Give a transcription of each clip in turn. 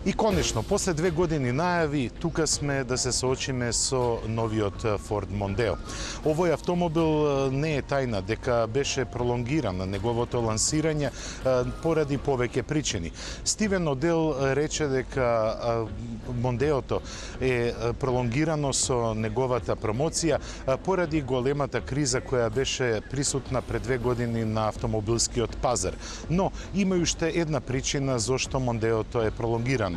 И конечно, после 2 години најави, тука сме да се соочиме со новиот Ford Mondeo. Овој автомобил не е тајна дека беше пролонгиран на неговото лансирање поради повеќе причини. Стивен Одел рече дека Мондеото е пролонгирано со неговата промоција поради големата криза која беше присутна пред 2 години на автомобилскиот пазар. Но има уште една причина зошто Мондеото е пролонгирано.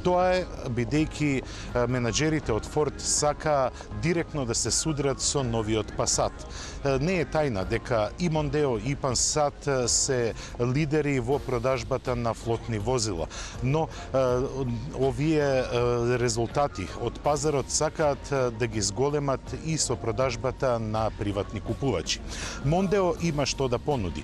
Тоа е бидејќи менаџерите од Форд сака директно да се судрат со новиот Passat. Не е тајна дека и Мондео и Passat се лидери во продажбата на флотни возила, но овие резултати од пазарот сакаат да ги зголемат и со продажбата на приватни купувачи. Мондео има што да понуди.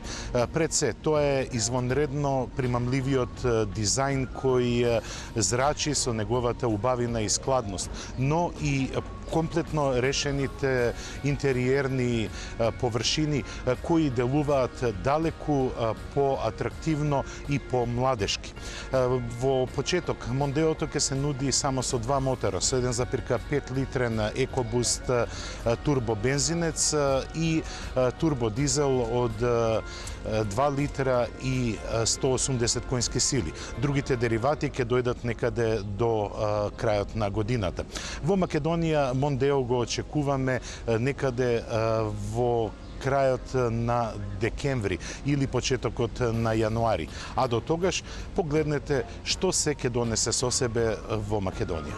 Пред се, тоа е извонредно примамливиот дизајн кој зрачи со неговата убавина и складност, но и комплетно решените интериерни површини кои делуваат далеку поатрактивно и помладешки. Во почеток Мондеото ќе се нуди само со 2 мотора, со 1,5 литрен EcoBoost турбобензинец и турбодизел од 2 литра и 180 конски сили. Другите деривати ќе дојдат некаде до крајот на годината. Во Македонија Мондео го очекуваме некаде во крајот на декември или почетокот на јануари. А до тогаш погледнете што се ќе донесе со себе во Македонија.